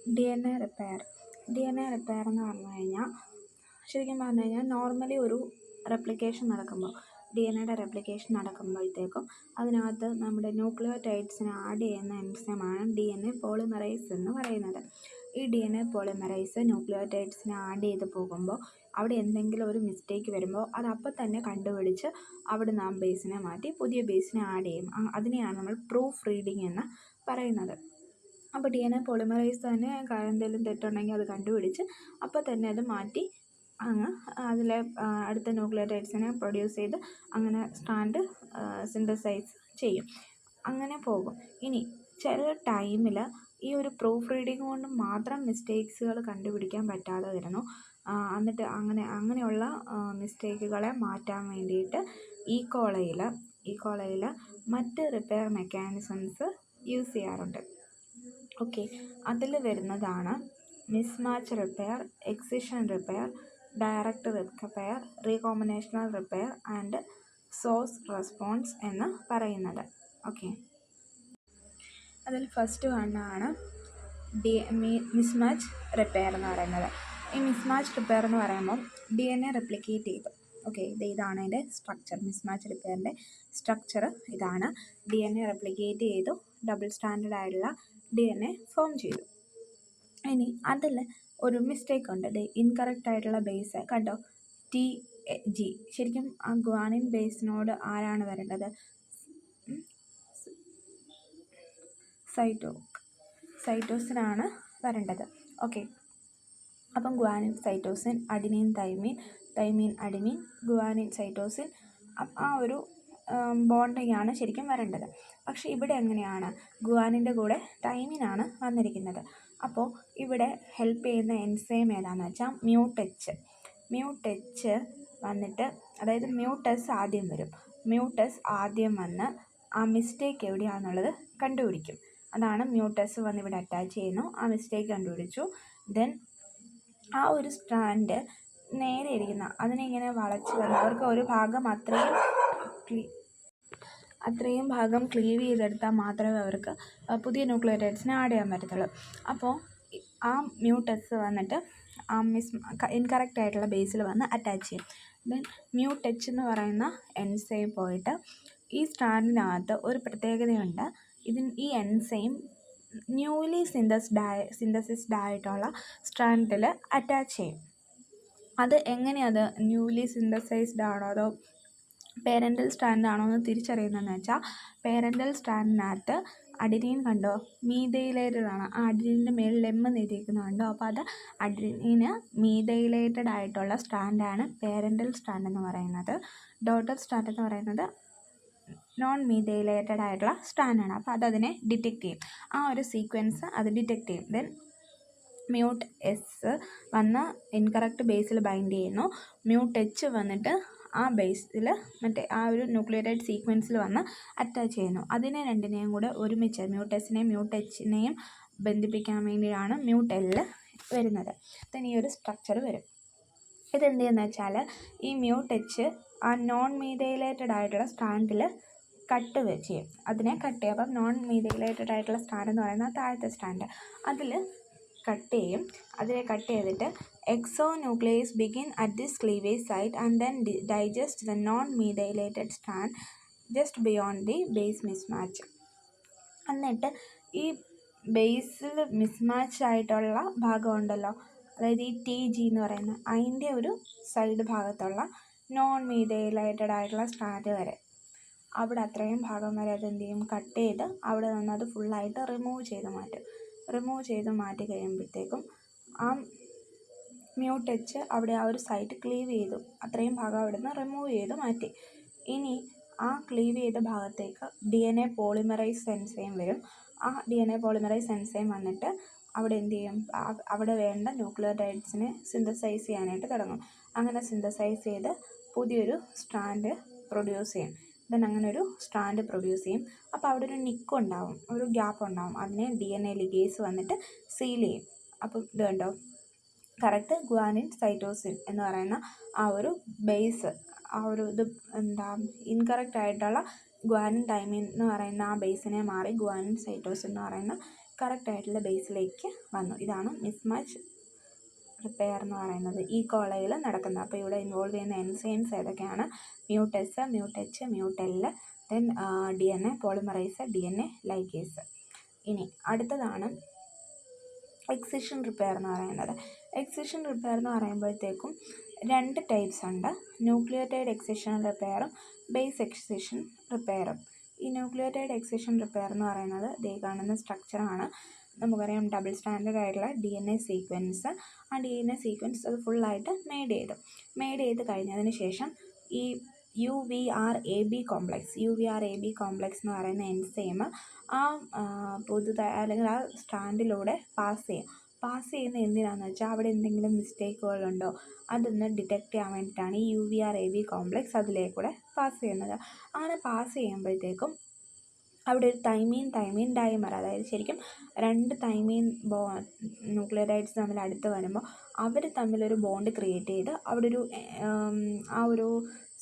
DNA repair. DNA repair എന്ന് പറഞ്ഞു കഴിഞ്ഞാൽ ശരിക്കും പറഞ്ഞു കഴിഞ്ഞാൽ നോർമലി ഒരു റെപ്ലിക്കേഷൻ നടക്കുമ്പോൾ DNA റെപ്ലിക്കേഷൻ നടക്കുമ്പോഴത്തേക്കും അതിനകത്ത് നമ്മുടെ ന്യൂക്ലിയോടൈഡ്സിനെ ആഡ് ചെയ്യുന്ന എൻസൈമാണ് DNA പോളിമറൈസ് എന്ന് പറയുന്നത്. ഈ DNA പോളിമറൈസ് ന്യൂക്ലിയോടൈഡ്സിനെ ആഡ് ചെയ്ത് പോകുമ്പോൾ അവിടെ എന്തെങ്കിലും ഒരു മിസ്റ്റേക്ക് വരുമ്പോൾ അത് അപ്പം തന്നെ കണ്ടുപിടിച്ച് അവിടെ നാം ബേസിനെ മാറ്റി പുതിയ ബേസിനെ ആഡ് ചെയ്യും. അതിനെയാണ് നമ്മൾ പ്രൂഫ് റീഡിങ് എന്ന് പറയുന്നത്. അപ്പോൾ DNA പോളിമറൈസ് തന്നെ എന്തെങ്കിലും തെറ്റുണ്ടെങ്കിൽ അത് കണ്ടുപിടിച്ച് അപ്പോൾ തന്നെ അത് മാറ്റി അങ്ങ് അതിലെ അടുത്ത ന്യൂക്ലിയോടൈഡ്സിനെ പ്രൊഡ്യൂസ് ചെയ്ത് അങ്ങനെ സ്ട്രാൻഡ് സിന്തസൈസ് ചെയ്യും. അങ്ങനെ പോകും. ഇനി ചില ടൈമിൽ ഈ ഒരു പ്രൂഫ് റീഡിങ് കൊണ്ട് മാത്രം മിസ്റ്റേക്സുകൾ കണ്ടുപിടിക്കാൻ പറ്റാതെ വരുന്നു. എന്നിട്ട് അങ്ങനെയുള്ള മിസ്റ്റേക്കുകളെ മാറ്റാൻ വേണ്ടിയിട്ട് ഈ കോളയിൽ മറ്റ് റിപ്പയർ മെക്കാനിസംസ് യൂസ് ചെയ്യാറുണ്ട്. ഓക്കെ, അതിൽ വരുന്നതാണ് mismatch repair, excision repair, direct repair, recombinational repair and source response എന്ന് പറയുന്നത്. ഓക്കെ, അതിൽ ഫസ്റ്റ് വണ്ണാണ് മിസ്മാച്ച് റിപ്പയർ എന്ന് പറയുന്നത്. ഈ മിസ്മാച്ച് റിപ്പയർ എന്ന് പറയുമ്പോൾ DNA റെപ്ലിക്കേറ്റ് ചെയ്തു. ഓക്കെ, ഇതാണ് അതിൻ്റെ സ്ട്രക്ചർ. മിസ്മാച്ച് റിപ്പയറിൻ്റെ സ്ട്രക്ചർ ഇതാണ്. DNA റെപ്ലിക്കേറ്റ് ചെയ്തു, ഡബിൾ സ്റ്റാൻഡേർഡ് ആയിട്ടുള്ള DNA ഫോം ചെയ്തു. ഇനി അതിൽ ഒരു മിസ്റ്റേക്ക് ഉണ്ട്. ഇൻകറക്റ്റ് ആയിട്ടുള്ള ബേസ് കണ്ടോ, TG. ശരിക്കും ആ ഗ്വാനിൻ ബേസിനോട് ആരാണ് വരേണ്ടത്? സൈറ്റോസിനാണ് വരേണ്ടത്. ഓക്കെ, അപ്പം guanine cytosine, adenine തൈമീൻ, തൈമീൻ adenine, guanine cytosine, ആ ഒരു ബോണ്ടിങ് ആണ് ശരിക്കും വരേണ്ടത്. പക്ഷേ ഇവിടെ എങ്ങനെയാണ്? ഗ്വാനിൻ്റെ കൂടെ തൈമിനാണ് വന്നിരിക്കുന്നത്. അപ്പോൾ ഇവിടെ ഹെൽപ്പ് ചെയ്യുന്ന എൻസൈം ഏതാണെന്ന് വെച്ചാൽ മ്യൂട്ടച്ച് വന്നിട്ട്, അതായത് മ്യൂട്ടസ് ആദ്യം വരും. മ്യൂട്ടസ് ആദ്യം വന്ന് ആ മിസ്റ്റേക്ക് എവിടെയാണെന്നുള്ളത് കണ്ടുപിടിക്കും. അതാണ് മ്യൂട്ടസ് വന്ന് ഇവിടെ അറ്റാച്ച് ചെയ്യുന്നു, ആ മിസ്റ്റേക്ക് കണ്ടുപിടിച്ചു. ദെൻ ആ ഒരു സ്ട്രാൻഡ് നേരെ ഇരിക്കുന്ന അതിനെ ഇങ്ങനെ വളച്ച് വന്ന് അവർക്ക് ഒരു ഭാഗം അത്രയും ഭാഗം ക്ലീവ് ചെയ്തെടുത്താൽ മാത്രമേ അവർക്ക് പുതിയ ന്യൂക്ലിയോടൈഡ്സിനെ ആഡ് ചെയ്യാൻ പറ്റത്തുള്ളൂ. അപ്പോൾ ആ മ്യൂട്ടസ് വന്നിട്ട് ആ ഇൻകറക്റ്റ് ആയിട്ടുള്ള ബേസിൽ വന്ന് അറ്റാച്ച് ചെയ്യും. ദെൻ മ്യൂട്ടച്ച് എന്ന് പറയുന്ന എൻസൈം പോയിട്ട് ഈ സ്ട്രാൻഡിനകത്ത് ഒരു പ്രത്യേകതയുണ്ട്. ഈ എൻസൈം ന്യൂലി സിന്തസിസ്ഡ് ആയിട്ടുള്ള സ്ട്രാൻഡിൽ അറ്റാച്ച് ചെയ്യും. അത് എങ്ങനെയത് ന്യൂലി സിന്തസൈസ്ഡ് ആണോ അതോ പേരൻ്റൽ സ്ട്രാൻഡാണോ എന്ന് തിരിച്ചറിയുന്നതെന്ന് വെച്ചാൽ, പേരൻ്റൽ സ്ട്രാൻഡിനകത്ത് അഡിനീൻ കണ്ടോ മീഥൈലേറ്റഡ് ആണ്. ആ അഡിനീൻ്റെ മേളിൽ എഴുതിയിരിക്കുന്നുണ്ടോ, അപ്പോൾ അത് അഡിനീന് മീഥൈലേറ്റഡ് ആയിട്ടുള്ള സ്ട്രാൻഡാണ് പേരൻ്റൽ സ്ട്രാൻഡ് എന്ന് പറയുന്നത്. ഡോട്ടർ സ്ട്രാൻഡ് എന്ന് പറയുന്നത് നോൺ മീഥൈലേറ്റഡ് ആയിട്ടുള്ള സ്ട്രാൻഡാണ്. അപ്പോൾ അതതിനെ ഡിറ്റക്റ്റ് ചെയ്യും. ആ ഒരു സീക്വൻസ് അത് ഡിറ്റക്റ്റ് ചെയ്യും. ദെൻ മ്യൂട്ട് എസ് വന്ന് ഇൻകറക്റ്റ് ബേസിൽ ബൈൻഡ് ചെയ്യുന്നു. മ്യൂട്ട് എച്ച് വന്നിട്ട് ആ ബേസിൽ മറ്റേ ആ ഒരു ന്യൂക്ലിയോടൈഡ് സീക്വൻസിൽ വന്ന് അറ്റാച്ച് ചെയ്യുന്നു. അതിനെ രണ്ടിനെയും കൂടെ ഒരുമിച്ച് മ്യൂട്ട് എസിനെയും മ്യൂട്ട് എച്ചിനെയും ബന്ധിപ്പിക്കാൻ വേണ്ടിയാണ് മ്യൂട്ട് എല്ല് വരുന്നത്. ദെൻ ഈ ഒരു സ്ട്രക്ചർ വരും. ഇതെന്ത് ചെയ്യുന്നത് വെച്ചാൽ ഈ മ്യൂട്ട് എച്ച് ആ നോൺ മീഥൈലേറ്റഡ് ആയിട്ടുള്ള സ്ട്രാൻഡിൽ കട്ട് ചെയ്യും. അതിനെ കട്ട് ചെയ്യും. അപ്പം നോൺ മീഥൈലേറ്റഡ് ആയിട്ടുള്ള സ്ട്രാൻഡ് എന്ന് പറയുന്നത് താഴത്തെ സ്ട്രാൻഡ്, അതിൽ കട്ട് ചെയ്യും. അതിനെ കട്ട് ചെയ്തിട്ട് exonuclease begin at this cleavage site and then digest the non-methylated strand just beyond the base mismatch. എന്നിട്ട് ഈ ബേസിൽ മിസ്മാച്ച് ആയിട്ടുള്ള ഭാഗം ഉണ്ടല്ലോ, അതായത് ഈ TG എന്ന് പറയുന്ന അതിൻ്റെ ഒരു സൈഡ് ഭാഗത്തുള്ള നോൺ മീഥൈലേറ്റഡ് ആയിട്ടുള്ള സ്ട്രാൻഡ് വരെ, അവിടെ അത്രയും ഭാഗം വരെ അതെന്ത് ചെയ്യും, കട്ട് ചെയ്ത് അവിടെ നിന്ന് അത് ഫുള്ളായിട്ട് റിമൂവ് ചെയ്ത് മാറ്റി കഴിയുമ്പോഴത്തേക്കും ആ മ്യൂട്ട് എച്ച് അവിടെ ആ ഒരു സൈറ്റ് ക്ലീവ് ചെയ്തു, അത്രയും ഭാഗം അവിടെ നിന്ന് റിമൂവ് ചെയ്ത് മാറ്റി. ഇനി ആ ക്ലീവ് ചെയ്ത ഭാഗത്തേക്ക് DNA പോളിമറൈസ് എൻസൈം വരും. ആ DNA പോളിമറൈസ് എൻസൈം വന്നിട്ട് അവിടെ എന്ത് ചെയ്യും, അവിടെ വേണ്ട ന്യൂക്ലിയോടൈഡ്സിനെ സിന്തസൈസ് ചെയ്യാനായിട്ട് തുടങ്ങും. അങ്ങനെ സിന്തസൈസ് ചെയ്ത് പുതിയൊരു സ്ട്രാൻഡ് പ്രൊഡ്യൂസ് ചെയ്യും. ദെൻ അങ്ങനെ ഒരു സ്ട്രാൻഡ് പ്രൊഡ്യൂസ് ചെയ്യും. അപ്പോൾ അവിടെ ഒരു നിക്ക് ഉണ്ടാവും, ഒരു ഗ്യാപ്പ് ഉണ്ടാവും. അതിനെ DNA ലിഗേസ് വന്നിട്ട് സീൽ ചെയ്യും. അപ്പോൾ ഇത് കണ്ടോ, കറക്റ്റ് ഗ്വാനിൻ സൈറ്റോസിൻ എന്ന് പറയുന്ന ആ ഒരു ബേസ്, ആ ഒരു ഇത് ഇൻകറക്റ്റ് ആയിട്ടുള്ള ഗ്വാനിൻ തൈമിൻ എന്ന് പറയുന്ന ആ ബേസിനെ മാറി ഗ്വാനിൻ സൈറ്റോസിൻ എന്ന് പറയുന്ന കറക്റ്റായിട്ടുള്ള ബേസിലേക്ക് വന്നു. ഇതാണ് മിസ്മാച്ച് റിപ്പയർ എന്ന് പറയുന്നത് ഈ കോളയിൽ നടക്കുന്നത്. അപ്പോൾ ഇവിടെ ഇൻവോൾവ് ചെയ്യുന്ന എൻസൈംസ് ഏതൊക്കെയാണ്? MutS, MutH, MutL, then DNA polymerase, DNA ligase. ഇനി അടുത്തതാണ് എക്സിഷൻ റിപ്പയർ എന്ന് പറയുന്നത്. എക്സിഷൻ റിപ്പയർ എന്ന് പറയുമ്പോഴത്തേക്കും 2 ടൈപ്സ് ഉണ്ട്. ന്യൂക്ലിയോടൈഡ് എക്സിഷൻ റിപ്പയറും ബേസ് എക്സിഷൻ റിപ്പയറും. ഈ ന്യൂക്ലിയോടൈഡ് എക്സിഷൻ റിപ്പയർ എന്ന് പറയുന്നത് ദേ കാണുന്ന സ്ട്രക്ചറാണ്. നമുക്കറിയാം ഡബിൾ സ്റ്റാൻഡേർഡ് ആയിട്ടുള്ള DNA സീക്വൻസ്. ആ DNA സീക്വൻസ് അത് ഫുള്ളായിട്ട് മെയ്ഡ് ചെയ്ത് കഴിഞ്ഞതിന് ശേഷം ഈ UVRAB കോംപ്ലക്സ് എന്ന് പറയുന്ന എൻസൈം ആ അല്ലെങ്കിൽ ആ സ്ട്രാൻഡിലൂടെ പാസ് ചെയ്യുന്ന എന്തിനാണെന്ന് വെച്ചാൽ അവിടെ എന്തെങ്കിലും മിസ്റ്റേക്കുകളുണ്ടോ അതൊന്ന് ഡിറ്റക്റ്റ് ചെയ്യാൻ വേണ്ടിയിട്ടാണ് ഈ UVRAB കോംപ്ലക്സ് അതിലേക്കൂടെ പാസ് ചെയ്യുന്നത്. അങ്ങനെ പാസ് ചെയ്യുമ്പോഴത്തേക്കും അവിടെ ഒരു തൈമീൻ ഡൈമർ, അതായത് ശരിക്കും 2 തൈമീൻ ന്യൂക്ലിയോടൈഡ്സ് തമ്മിൽ അടുത്ത് വരുമ്പോൾ അവർ തമ്മിലൊരു ബോണ്ട് ക്രിയേറ്റ് ചെയ്ത് അവിടെ ഒരു ആ ഒരു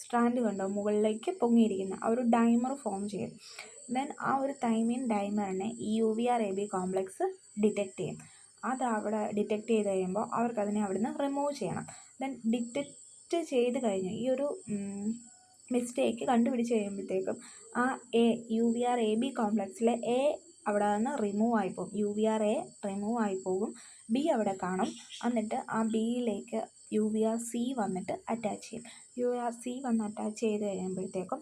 സ്ട്രാൻഡ് കണ്ടോ മുകളിലേക്ക് പൊങ്ങിയിരിക്കുന്ന ആ ഒരു ഡൈമർ ഫോം ചെയ്യും. ദെൻ ആ ഒരു തൈമീൻ ഡൈമറിനെ ഈ UVRAB കോംപ്ലക്സ് ഡിറ്റക്റ്റ് ചെയ്യും. അത് അവിടെ ഡിറ്റക്റ്റ് ചെയ്ത് കഴിയുമ്പോൾ അവർക്കതിനെ അവിടുന്ന് റിമൂവ് ചെയ്യണം. ദെൻ ഡിറ്റക്റ്റ് ചെയ്ത് കഴിഞ്ഞ് ഈ ഒരു മിസ്റ്റേക്ക് കണ്ടുപിടിച്ച് കഴിയുമ്പോഴത്തേക്കും ആ UVRAB കോംപ്ലക്സിലെ അവിടെ നിന്ന് റിമൂവ് ആയിപ്പോകും. UVRA റിമൂവ് ആയിപ്പോകും. B അവിടെ കാണും. എന്നിട്ട് ആ Bയിലേക്ക് UVRC വന്നിട്ട് അറ്റാച്ച് ചെയ്യും. UVRC വന്ന് അറ്റാച്ച് ചെയ്ത് കഴിയുമ്പോഴത്തേക്കും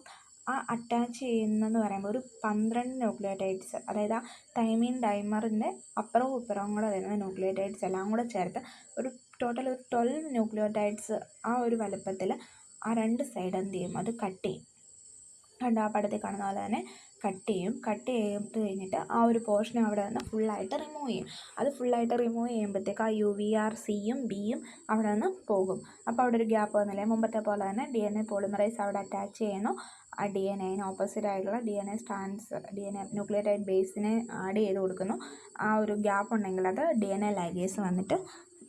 ആ അറ്റാച്ച് ചെയ്യുന്നതെന്ന് പറയുമ്പോൾ ഒരു 12 ന്യൂക്ലിയോടൈഡ്സ്, അതായത് ആ തൈമീൻ ഡൈമറിൻ്റെ അപ്പുറവും ഇപ്പുറവും കൂടെ വരുന്ന ന്യൂക്ലിയോടൈഡ്സ് എല്ലാം കൂടെ ചേർത്ത് ഒരു ടോട്ടൽ ഒരു 12 ന്യൂക്ലിയോടൈഡ്സ് ആ ഒരു വലുപ്പത്തിൽ ആ 2 സൈഡ് എന്ത് ചെയ്യും, അത് കട്ട് ചെയ്യും. കണ്ട് ആ പടത്തിൽ കാണുന്ന പോലെ തന്നെ കട്ട് ചെയ്ത് കഴിഞ്ഞിട്ട് ആ ഒരു പോർഷൻ അവിടെ നിന്ന് ഫുള്ളായിട്ട് റിമൂവ് ചെയ്യും. അത് ഫുള്ളായിട്ട് റിമൂവ് ചെയ്യുമ്പോഴത്തേക്ക് ആ UVRCയും Bയും അവിടെ നിന്ന് പോകും. അപ്പോൾ അവിടെ ഒരു ഗ്യാപ്പ് വന്നില്ലേ. മുമ്പത്തെ പോലെ തന്നെ DNA പോളിമറൈസ് അവിടെ അറ്റാച്ച് ചെയ്യുന്നു. ആ DNA ഓപ്പോസിറ്റ് ആയിട്ടുള്ള DNA ന്യൂക്ലിയോടൈഡ് ബേസിനെ ആഡ് ചെയ്ത് കൊടുക്കുന്നു. ആ ഒരു ഗ്യാപ്പ് ഉണ്ടെങ്കിൽ അത് DNA ലൈഗേസ് വന്നിട്ട്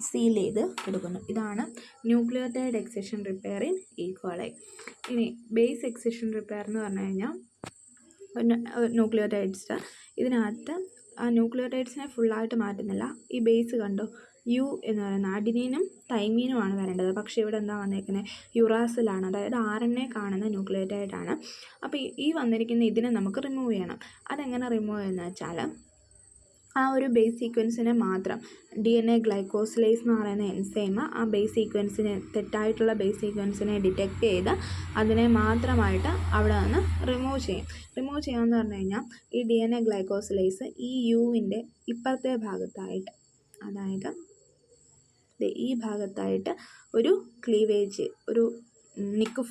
സീൽ ചെയ്ത് കൊടുക്കുന്നു. ഇതാണ് ന്യൂക്ലിയോടൈഡ് എക്സിഷൻ റിപ്പയർ ഇൻ ഈക്വളൈ. ഇനി ബേസ് എക്സിഷൻ റിപ്പയർ എന്ന് പറഞ്ഞു കഴിഞ്ഞാൽ ന്യൂക്ലിയോടൈഡ്സ് ഇതിനകത്ത് ആ ന്യൂക്ലിയോടൈഡ്സിനെ ഫുള്ളായിട്ട് മാറ്റുന്നില്ല. ഈ ബേസ് കണ്ടോ, U എന്ന് പറയുന്ന അഡിനീനും തൈമീനുമാണ് വരേണ്ടത്. പക്ഷേ ഇവിടെ എന്താ വന്നിരിക്കുന്നത്, യുറാസിലാണ്, അതായത് RNA കാണുന്ന ന്യൂക്ലിയോടൈഡാണ്. അപ്പോൾ ഈ വന്നിരിക്കുന്ന ഇതിനെ നമുക്ക് റിമൂവ് ചെയ്യണം. അതെങ്ങനെ റിമൂവ് ചെയ്യുന്നത് വെച്ചാൽ ആ ഒരു ബേസ് സീക്വൻസിനെ മാത്രം DNA ഗ്ലൈക്കോസിലേസ് എന്ന് പറയുന്ന എൻസൈം ആ ബേസ് സീക്വൻസിനെ തെറ്റായിട്ടുള്ള ബേസ് സീക്വൻസിനെ ഡിറ്റക്റ്റ് ചെയ്ത് അതിനെ മാത്രമായിട്ട് അവിടെ നിന്ന് റിമൂവ് ചെയ്യാമെന്ന് പറഞ്ഞു കഴിഞ്ഞാൽ ഈ DNA ഗ്ലൈക്കോസിലേസ് ഈ യുവിൻ്റെ ഇപ്പുറത്തെ ഭാഗത്തായിട്ട്, അതായത് ഈ ഭാഗത്തായിട്ട് ഒരു ക്ലീവേജ്, ഒരു നിക്ക്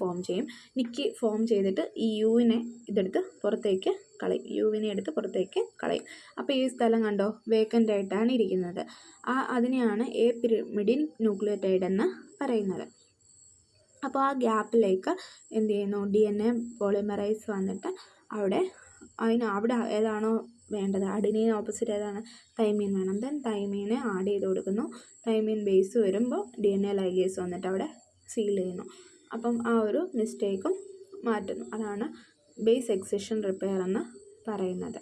ഫോം ചെയ്തിട്ട് ഈ യുവിനെ എടുത്ത് പുറത്തേക്ക് കളയും. അപ്പോൾ ഈ സ്ഥലം കണ്ടോ വേക്കൻ്റ് ആയിട്ടാണ് ഇരിക്കുന്നത്. അതിനെയാണ് പിരിമിഡിൻ ന്യൂക്ലിയോടൈഡ് എന്ന് പറയുന്നത്. അപ്പോൾ ആ ഗ്യാപ്പിലേക്ക് എന്ത് ചെയ്യുന്നു, DNA പോളിമറൈസ് വന്നിട്ട് അവിടെ ഏതാണോ വേണ്ടത്, അഡിനീൻ ഓപ്പോസിറ്റ് ഏതാണ്, തൈമീൻ വേണം. ദെൻ തൈമീനെ ആഡ് ചെയ്ത് കൊടുക്കുന്നു. തൈമീൻ ബേസ് വരുമ്പോൾ DNA ലൈഗേസ് വന്നിട്ട് അവിടെ സീൽ ചെയ്യുന്നു. അപ്പം ആ ഒരു മിസ്റ്റേക്കും മാറ്റുന്നു. അതാണ് ബേസ് എക്സിഷൻ റിപ്പയർ എന്ന് പറയുന്നത്.